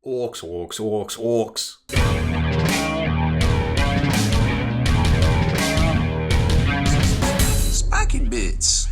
Orcs, orcs, orcs, orcs. Spiky bits.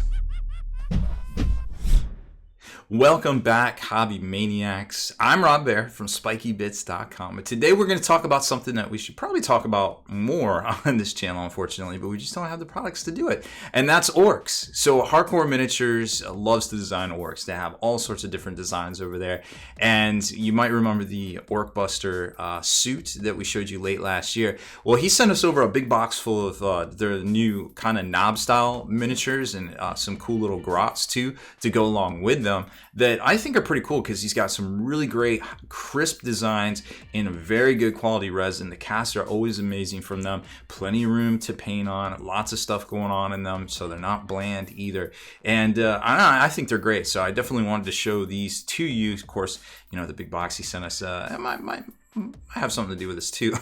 Welcome back, hobby maniacs. I'm Rob Bear from SpikyBits.com, and today we're going to talk about something that we should probably talk about more on this channel, unfortunately, but we just don't have the products to do it, and that's orcs. So Hardcore Miniatures loves to design orcs. They have all sorts of different designs over there, and you might remember the Orc Buster suit that we showed you late last year. Well, he sent us over a big box full of their new kind of Nobz style miniatures and some cool little grots too to go along with them, that I think are pretty cool because he's got some really great crisp designs in a very good quality resin. The casts are always amazing from them. Plenty of room to paint on. Lots of stuff going on in them, so they're not bland either. And I think they're great. So I definitely wanted to show these to you. Of course, you know, the big box he sent us might have something to do with this too.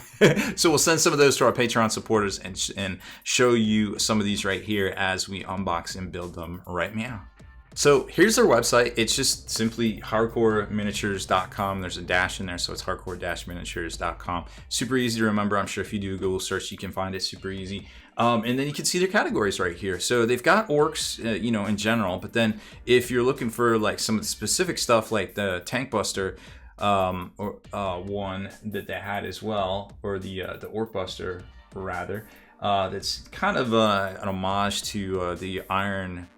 So we'll send some of those to our Patreon supporters and show you some of these right here as we unbox and build them right now. So here's their website. It's just simply hardcoreminiatures.com. There's a dash in there, so it's hardcore-miniatures.com. Super easy to remember. I'm sure if you do a Google search, you can find it super easy. And then you can see their categories right here. So they've got orcs, you know, in general. But then if you're looking for like some of the specific stuff, like the Tank Buster one that they had as well, or the Orc Buster rather, that's kind of an homage to the Iron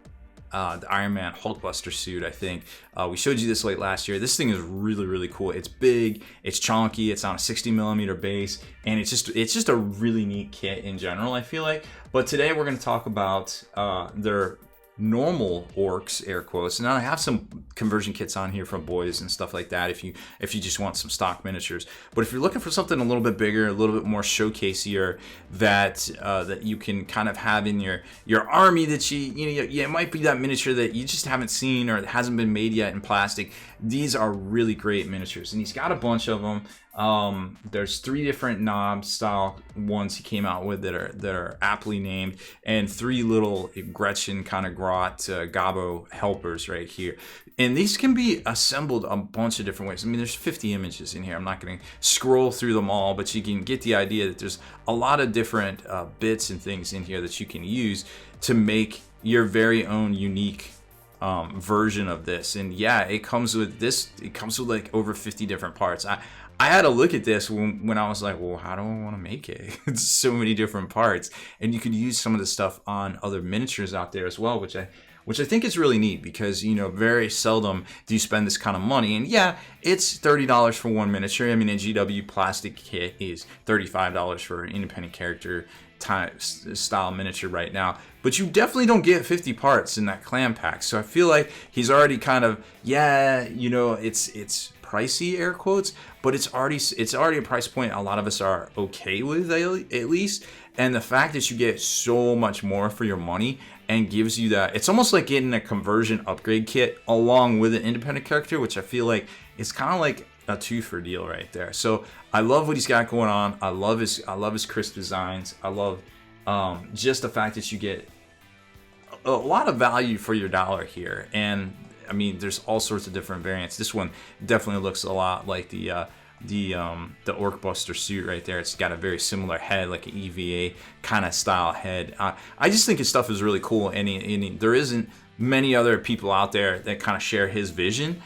Man Hulkbuster suit, I think. We showed you this late last year. This thing is really, really cool. It's big, it's chonky, it's on a 60mm base, and it's just a really neat kit in general, I feel like. But today we're going to talk about their normal orcs, air quotes. Now I have some conversion kits on here from boys and stuff like that if you just want some stock miniatures. But if you're looking for something a little bit bigger, a little bit more showcaseier, that you can kind of have in your army, that it might be that miniature that you just haven't seen or it hasn't been made yet in plastic. These are really great miniatures, and he's got a bunch of them. There's 3 different Nobz style ones he came out with that are aptly named, and 3 little Gretchen kind of grot Gobbo helpers right here. And these can be assembled a bunch of different ways. I mean, there's 50 images in here. I'm not going to scroll through them all, but you can get the idea that there's a lot of different bits and things in here that you can use to make your very own unique version of this. And yeah, it comes with like over 50 different parts. I had to look at this when I was like, well, how do I want to make it? It's so many different parts, and you could use some of the stuff on other miniatures out there as well, which I think is really neat, because, you know, very seldom do you spend this kind of money. And yeah, it's $30 for one miniature. I mean, a GW plastic kit is $35 for an independent character style miniature right now, but you definitely don't get 50 parts in that clam pack. So I feel like he's already kind of, yeah, you know, it's pricey, air quotes, but it's already a price point a lot of us are okay with, at least. And the fact that you get so much more for your money and gives you that, it's almost like getting a conversion upgrade kit along with an independent character, which I feel like is kind of like a 2-for deal right there. So I love what he's got going on. I love his crisp designs. I love just the fact that you get a lot of value for your dollar here. And I mean, there's all sorts of different variants. This one definitely looks a lot like the Orc Buster suit right there. It's got a very similar head, like an EVA kind of style head. I just think his stuff is really cool, and there isn't many other people out there that kind of share his vision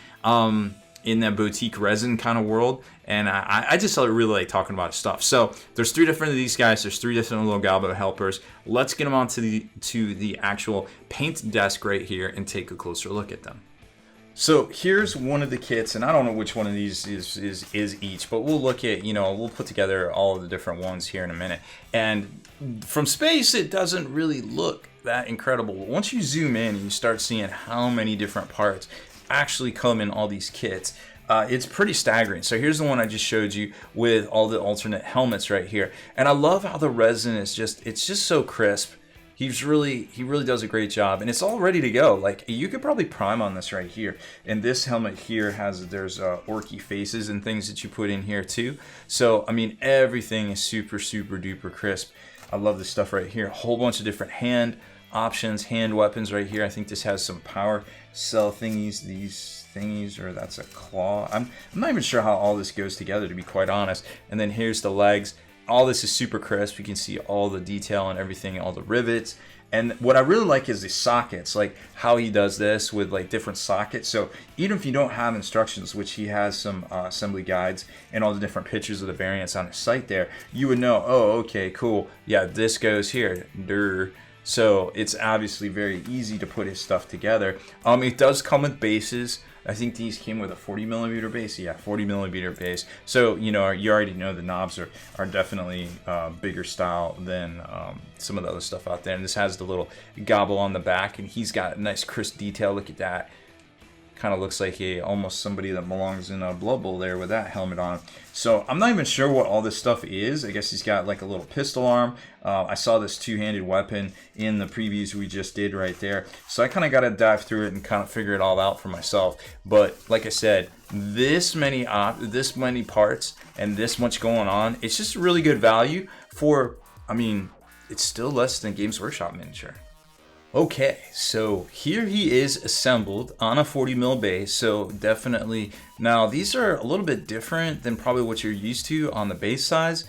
in that boutique resin kind of world. And I just really like talking about his stuff. So there's 3 different of these guys. There's 3 different little Gobbo helpers. Let's get them onto the actual paint desk right here and take a closer look at them. So here's one of the kits, and I don't know which one of these is each, but we'll look at, you know, we'll put together all of the different ones here in a minute. And from space, it doesn't really look that incredible. But once you zoom in and you start seeing how many different parts actually come in all these kits, it's pretty staggering. So here's the one I just showed you with all the alternate helmets right here. And I love how the resin is it's just so crisp. He really does a great job, and it's all ready to go. Like, you could probably prime on this right here. And this helmet here there's orky faces and things that you put in here too. So I mean, everything is super duper crisp. I love this stuff right here. A whole bunch of different hand options, hand weapons right here. I think this has some power cell thingies, these thingies, or that's a claw. I'm not even sure how all this goes together, to be quite honest. And then here's the legs. All this is super crisp. You can see all the detail and everything, all the rivets. And what I really like is the sockets, like how he does this with like different sockets. So even if you don't have instructions, which he has some assembly guides and all the different pictures of the variants on his site there, you would know, oh, okay, cool. Yeah, this goes here. Durr. So it's obviously very easy to put his stuff together. It does come with bases. I think these came with a 40mm base. Yeah, 40mm base. So, you know, you already know the knobs are definitely bigger style than some of the other stuff out there. And this has the little gobble on the back, and he's got a nice crisp detail. Look at that. Kind of looks like almost somebody that belongs in a Blood Bowl there with that helmet on. So I'm not even sure what all this stuff is. I guess he's got like a little pistol arm. I saw this two-handed weapon in the previews we just did right there. So I kind of got to dive through it and kind of figure it all out for myself. But like I said, this many parts and this much going on, it's just really good value for, I mean, it's still less than Games Workshop miniature. Okay, so here he is assembled on a 40mm base, so definitely. Now, these are a little bit different than probably what you're used to on the base size.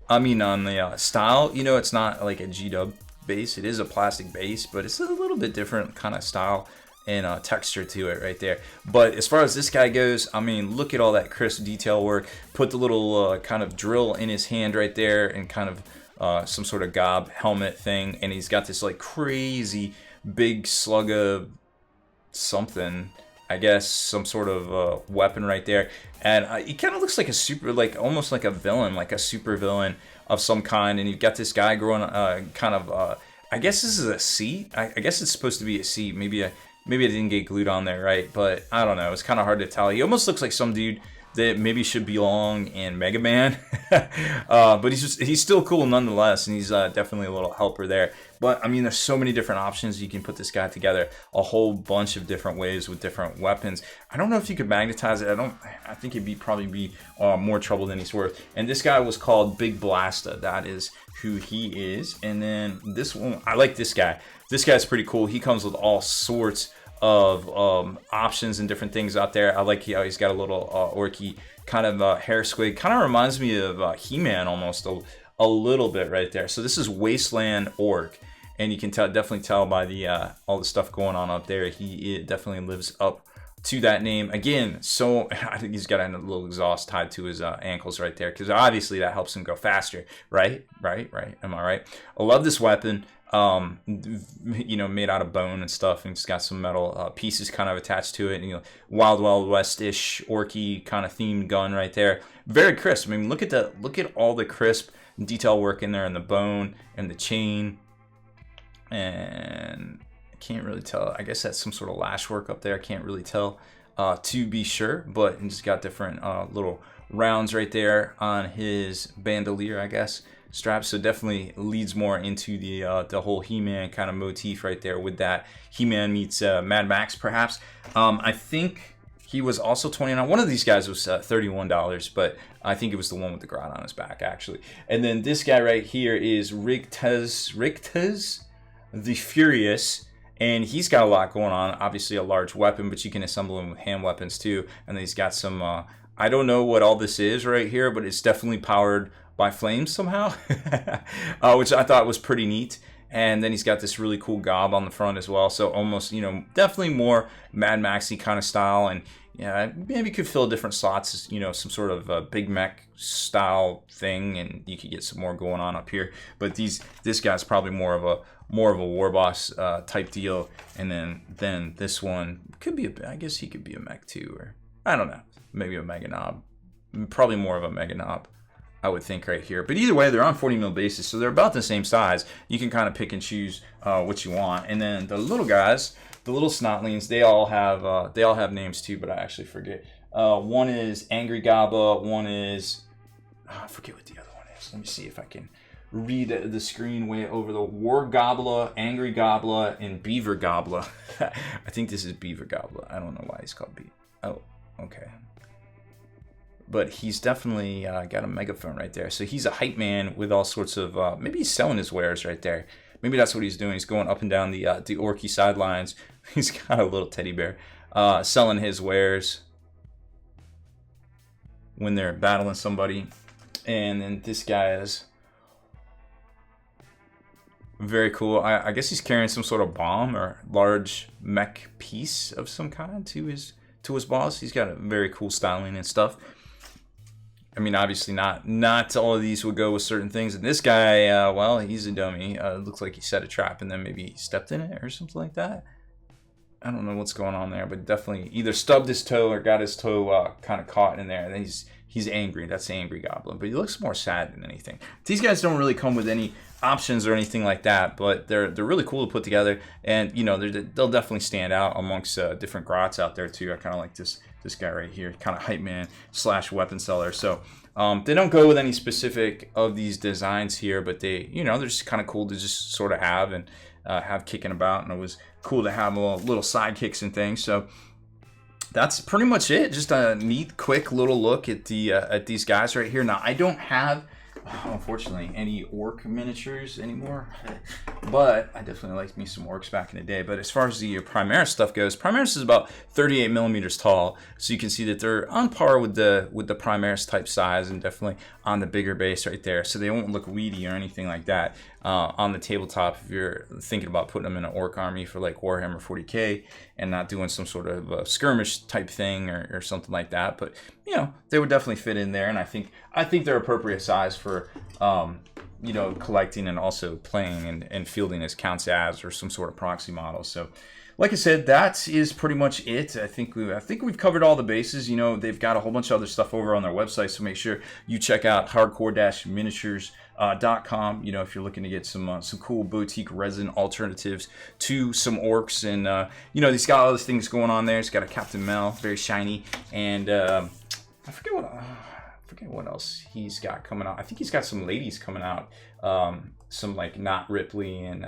I mean, on the style, you know, it's not like a G-dub base. It is a plastic base, but it's a little bit different kind of style and texture to it right there. But as far as this guy goes, I mean, look at all that crisp detail work. Put the little kind of drill in his hand right there and kind of some sort of gob helmet thing, and he's got this like crazy big slug of something, I guess some sort of weapon right there, and he kind of looks like a super, like almost like a villain, like a super villain of some kind. And you've got this guy growing kind of I guess this is a seat. I guess it's supposed to be a seat. Maybe it didn't get glued on there right, but I don't know, it's kind of hard to tell. He almost looks like some dude that maybe should belong in Mega Man. But he's still cool nonetheless, and he's definitely a little helper there. But I mean, there's so many different options. You can put this guy together a whole bunch of different ways with different weapons. I don't know if you could magnetize it. I think it'd probably be more trouble than he's worth. And this guy was called Big Blasta. That is who he is. And then this one, I like this guy. This guy's pretty cool. He comes with all sorts of options and different things out there. I like how he's got a little orky kind of hair squig. Kind of reminds me of He-Man almost a little bit right there. So this is Wasteland Orc, and you can definitely tell by the all the stuff going on up there. He definitely lives up to that name. Again, so I think he's got a little exhaust tied to his ankles right there, because obviously that helps him go faster. Right. Am I right? I love this weapon. You know, made out of bone and stuff, and it's got some metal pieces kind of attached to it, and, you know, Wild Wild West-ish orky kind of themed gun right there. Very crisp. I mean, look at all the crisp detail work in there, and the bone and the chain, and I can't really tell. I guess that's some sort of lash work up there. I can't really tell to be sure, but it's got different little rounds right there on his bandolier, I guess, strap. So definitely leads more into the whole He-Man kind of motif right there, with that He-Man meets Mad Max perhaps. I think he was also $29. One of these guys was $31, but I think it was the one with the grot on his back actually. And then this guy right here is Rictez the Furious, and he's got a lot going on. Obviously a large weapon, but you can assemble him with hand weapons too. And then he's got some I don't know what all this is right here, but it's definitely powered by flames somehow, which I thought was pretty neat. And then he's got this really cool gob on the front as well. So almost, you know, definitely more Mad Maxy kind of style. And yeah, maybe you could fill different slots, you know, some sort of Big Mech style thing, and you could get some more going on up here. But this guy's probably more of a war boss type deal. And then this one could be I guess he could be a mech too, or I don't know, maybe a Mega Knob. Probably more of a Mega Knob, I would think, right here. But either way, they're on 40mm bases, so they're about the same size. You can kind of pick and choose what you want. And then the little guys, the little snotlings, they all have names too, but I actually forget. One is Angry Gobba. One is I forget what the other one is. Let me see if I can read the screen way over. The War Gobbler, Angry Gobbler, and Beaver Gobbler. I think this is Beaver Gobbler. I don't know why he's called Beaver. Oh, okay. But he's definitely got a megaphone right there. So he's a hype man with all sorts of, maybe he's selling his wares right there. maybe that's what he's doing. He's going up and down the Orky sidelines. He's got a little teddy bear selling his wares when they're battling somebody. And then this guy is very cool. I guess he's carrying some sort of bomb or large mech piece of some kind to his boss. He's got a very cool styling and stuff. I mean, obviously not all of these would go with certain things. And this guy, well, he's a dummy. Looks like he set a trap and then maybe he stepped in it or something like that. I don't know what's going on there, but definitely either stubbed his toe or got his toe kind of caught in there. And then he's angry. That's the angry goblin, but he looks more sad than anything. These guys don't really come with any options or anything like that, but they're really cool to put together, and you know they'll definitely stand out amongst different grots out there too. I kind of like this guy right here, kind of hype man / weapon seller. So they don't go with any specific of these designs here, but they're just kind of cool to just sort of have and have kicking about, and it was cool to have little sidekicks and things. So that's pretty much it. Just a neat, quick little look at these guys right here. Now, I don't have, unfortunately, any orc miniatures anymore, but I definitely liked me some orcs back in the day. But as far as the Primaris stuff goes, Primaris is about 38 millimeters tall, so you can see that they're on par with the Primaris type size, and definitely on the bigger base right there. So they won't look weedy or anything like that on the tabletop if you're thinking about putting them in an orc army for like Warhammer 40k and not doing some sort of skirmish type thing or something like that. But they would definitely fit in there, and I think they're appropriate size for collecting and also playing and fielding as counts as or some sort of proxy model. So like I said, that is pretty much it. I think we've covered all the bases. They've got a whole bunch of other stuff over on their website, so make sure you check out hardcore-miniatures.com. If you're looking to get some cool boutique resin alternatives to some orcs, and he's got all those things going on there. He's got a Captain Mel, very shiny, and I forget what else he's got coming out. I think he's got some ladies coming out, some like Not Ripley and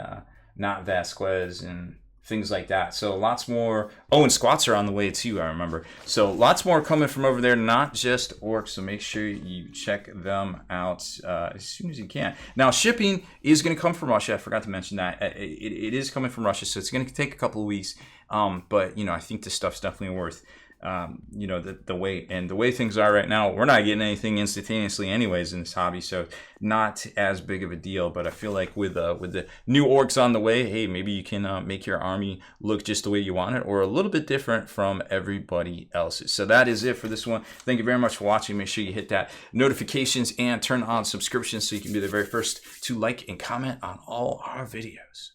Not Vasquez and things like that. So lots more. Oh, and squats are on the way too, I remember. So lots more coming from over there, not just orcs. So make sure you check them out as soon as you can. Now, shipping is going to come from Russia. I forgot to mention that. It is coming from Russia, so it's going to take a couple of weeks. But I think this stuff's definitely worth the wait, and the way things are right now, we're not getting anything instantaneously anyways in this hobby, so not as big of a deal. But I feel like with the new orcs on the way, hey, maybe you can make your army look just the way you want it, or a little bit different from everybody else's. So that is it for this one. Thank you very much for watching. Make sure you hit that notifications and turn on subscriptions so you can be the very first to like and comment on all our videos.